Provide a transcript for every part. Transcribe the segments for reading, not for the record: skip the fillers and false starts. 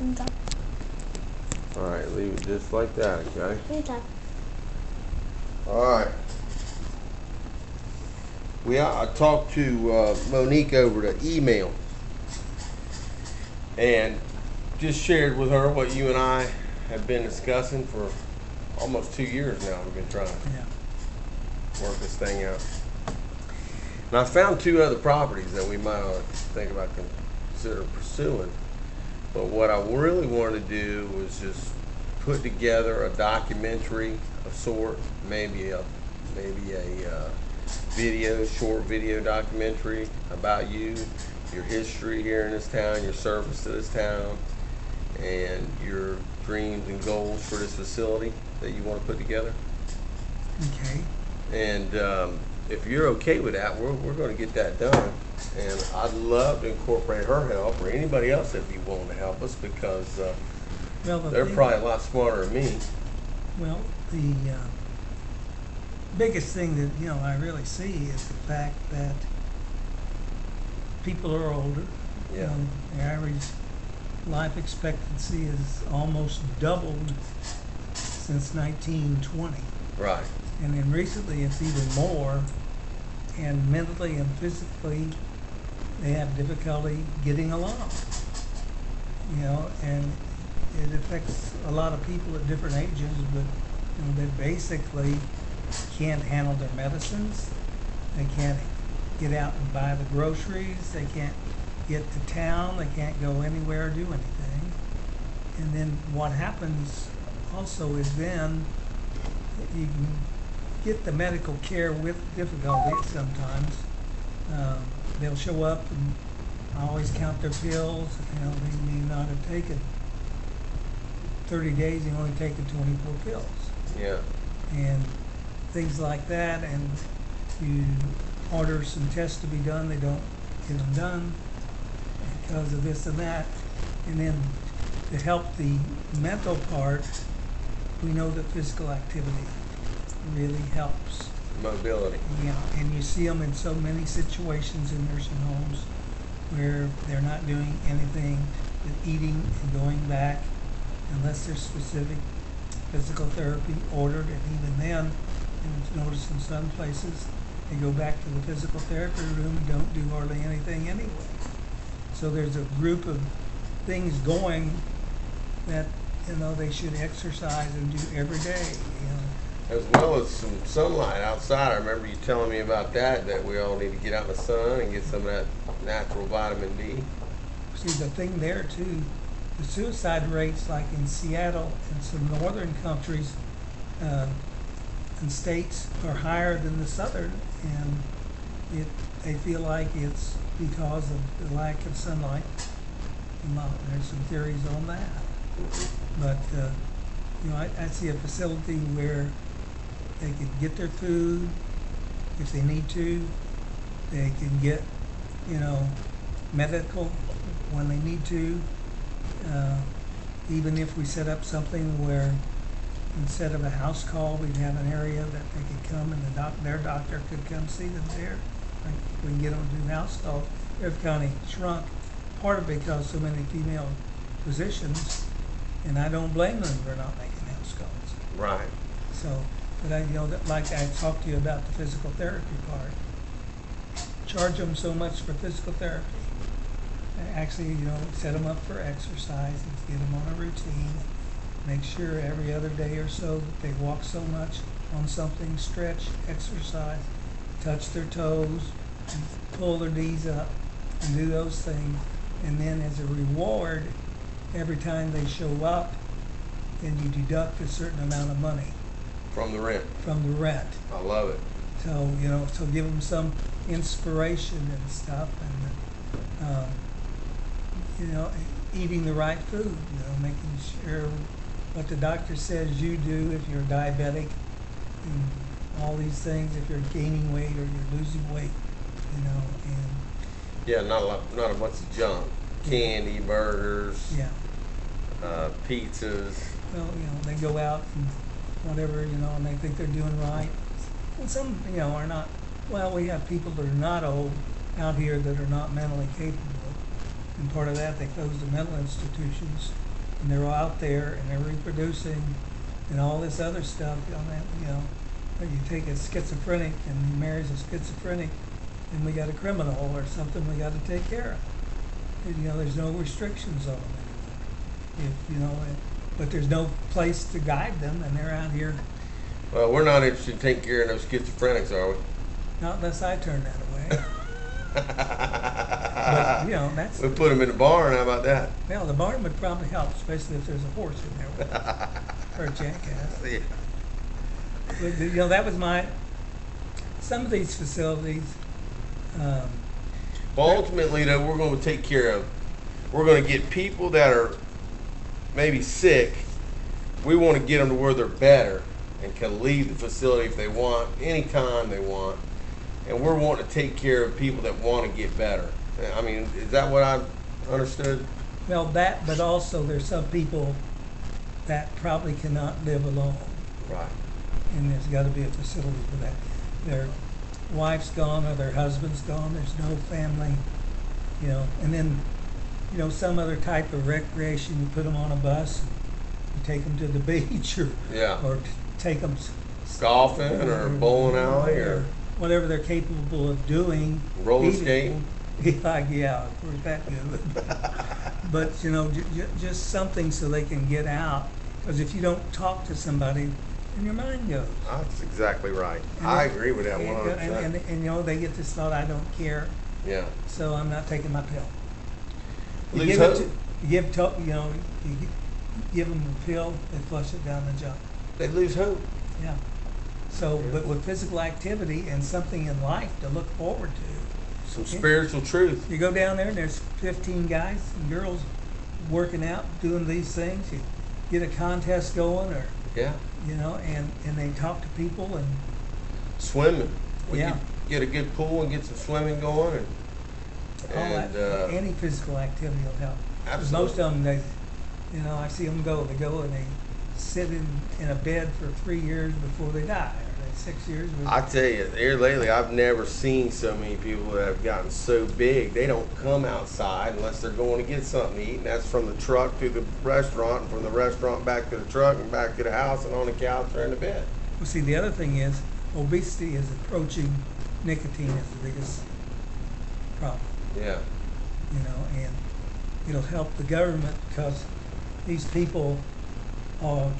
Okay. Alright, leave it just like that, okay? Okay. Alright. I talked to Monique over the email and just shared with her what you and I have been discussing for almost 2 years now. We've been trying to work this thing out. And I found 2 other properties that we might ought to think about consider pursuing. But what I really wanted to do was just put together a documentary of sort, maybe a short video documentary about you, your history here in this town, your service to this town, and your dreams and goals for this facility that you want to put together. Okay. And if you're okay with that, we're going to get that done. And I'd love to incorporate her help or anybody else that'd be willing to help us, because they're probably a lot smarter than me. Well, the biggest thing that I really see is the fact that people are older. Yeah. The average life expectancy is almost doubled since 1920. Right. And then recently it's even more, and mentally and physically they have difficulty getting along. And it affects a lot of people at different ages, but they basically can't handle their medicines. They can't get out and buy the groceries. They can't get to town. They can't go anywhere or do anything. And then what happens also is then you can get the medical care with difficulty sometimes. They'll show up and always count their pills. They may not have taken 30 days, they only taken 24 pills. Yeah. And things like that, and you order some tests to be done, they don't get them done because of this and that. And then to help the mental part, we know that physical activity really helps. Mobility. Yeah, and you see them in so many situations in nursing homes where they're not doing anything but eating and going back unless there's specific physical therapy ordered, and even then, and notice in some places, they go back to the physical therapy room and don't do hardly anything anyway. So there's a group of things going that they should exercise and do every day. As well as some sunlight outside. I remember you telling me about that we all need to get out in the sun and get some of that natural vitamin D. See, the thing there too, the suicide rates like in Seattle and some northern countries and states are higher than the southern, and they feel like it's because of the lack of sunlight. There's some theories on that. But I see a facility where they can get their food if they need to. They can get, medical when they need to. Even if we set up something where instead of a house call, we'd have an area that they could come and their doctor could come see them there. We can get them to do house calls. They've kind of shrunk, part of it because so many female physicians, and I don't blame them for not making house calls. Right. So, but like I talked to you about the physical therapy part, charge them so much for physical therapy. Actually, set them up for exercise and get them on a routine. Make sure every other day or so that they walk so much on something, stretch, exercise, touch their toes, and pull their knees up, and do those things. And then as a reward, every time they show up, then you deduct a certain amount of money. From the rent. From the rent. I love it. So, so give them some inspiration and stuff, and, eating the right food, making sure what the doctor says you do if you're diabetic, and all these things, if you're gaining weight or you're losing weight, and yeah, not a bunch of junk, candy, burgers, pizzas. Well, they go out and whatever, and they think they're doing right. And some, are not. Well, we have people that are not old out here that are not mentally capable. And part of that, they close the mental institutions and they're all out there and they're reproducing and all this other stuff. You take a schizophrenic and he marries a schizophrenic, and we got a criminal or something we got to take care of. And, there's no restrictions on them anymore. But there's no place to guide them, and they're out here. Well, we're not interested in taking care of those schizophrenics, are we? Not unless I turn that away. But that's. We put them in the barn. How about that? Well, the barn would probably help, especially if there's a horse in there with us, or a jackass. Yeah. But, that was some of these facilities. Well, ultimately, though, we're going to take care of. We're going to get people that are maybe sick. We want to get them to where they're better and can leave the facility if they want, anytime they want. And we're wanting to take care of people that want to get better. I mean, is that what I understood? Well, but also there's some people that probably cannot live alone. Right. And there's got to be a facility for that. Their wife's gone or their husband's gone. There's no family, And then, some other type of recreation. You put them on a bus, and you take them to the beach, or take them golfing or bowling alley or whatever they're capable of doing. Roller skating. Yeah, of course that good. But just something so they can get out. Because if you don't talk to somebody, then your mind goes. That's exactly right. I agree with that 100%. And they get this thought, I don't care. Yeah. So I'm not taking my pill. You Lose give hope. you give them the pill, they flush it down the junk. They lose hope. Yeah. So, but with physical activity and something in life to look forward to. Some spiritual truth. You go down there and there's 15 guys and girls working out, doing these things. You get a contest going, or and they talk to people and swimming. We yeah. could get a good pool and get some swimming going, and any physical activity will help. Absolutely. Most of them, I see them go. They go and they sit in a bed for 3 years before they die, or 6 years. I tell you, here lately, I've never seen so many people that have gotten so big. They don't come outside unless they're going to get something to eat, and that's from the truck to the restaurant, and from the restaurant back to the truck, and back to the house, and on the couch or in the bed. Well, see, the other thing is obesity is approaching nicotine as the biggest problem. Yeah. And it'll help the government because these people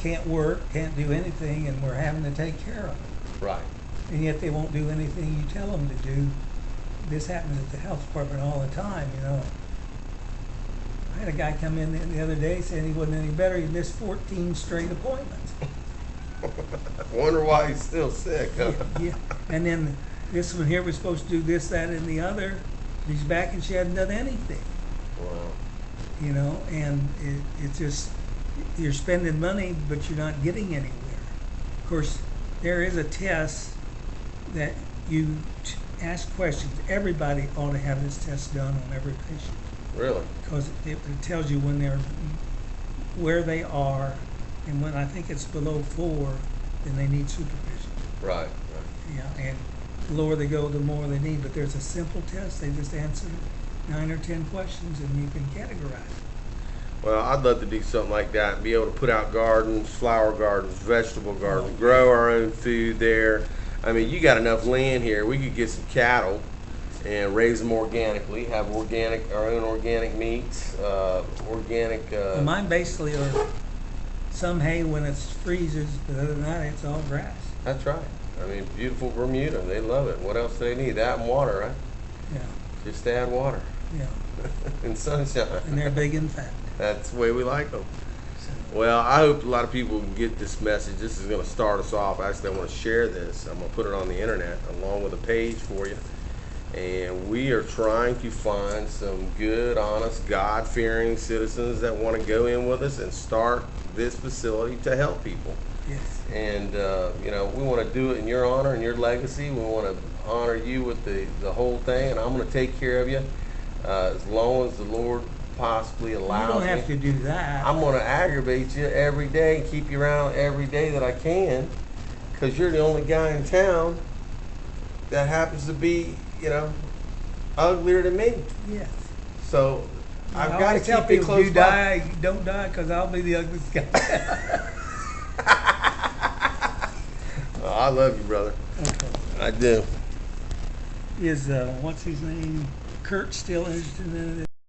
can't work, can't do anything, and we're having to take care of them. Right. And yet they won't do anything you tell them to do. This happens at the health department all the time, I had a guy come in the other day saying he wasn't any better. He missed 14 straight appointments. Wonder why he's still sick, huh? Yeah. And then this one here was supposed to do this, that, and the other. He's back and she hadn't done anything. Wow. And it's just, you're spending money, but you're not getting anywhere. Of course, there is a test that you ask questions. Everybody ought to have this test done on every patient. Really? Because it tells you where they are, and when I think it's below 4, then they need supervision. Right. Yeah, and the lower they go, the more they need. But there's a simple test. They just answer 9 or 10 questions, and you can categorize it. Well, I'd love to do something like that and be able to put out gardens, flower gardens, vegetable gardens, grow our own food there. I mean, you got enough land here. We could get some cattle and raise them organically, have our own organic meats, organic. Well, mine basically are some hay when it freezes, but other than that, it's all grass. That's right. I mean, beautiful Bermuda. They love it. What else do they need? That and water, right? Yeah. Just add water. Yeah. And sunshine. And they're big and fat. That's the way we like them. Well, I hope a lot of people can get this message. This is going to start us off. Actually, I want to share this. I'm going to put it on the internet along with a page for you. And we are trying to find some good, honest, God-fearing citizens that want to go in with us and start this facility to help people. Yes. And, we want to do it in your honor and your legacy. We want to honor you with the whole thing. And I'm going to take care of you as long as the Lord possibly allows me. You don't have to do that. I'm going to aggravate you every day and keep you around every day that I can, because you're the only guy in town that happens to be, uglier than me. Yes. So I've I got to always tell keep it people, close you by. die, don't die, because I'll be the ugliest guy. Oh, I love you, brother. Okay. I do. Is, what's his name? Kurt still interested in it?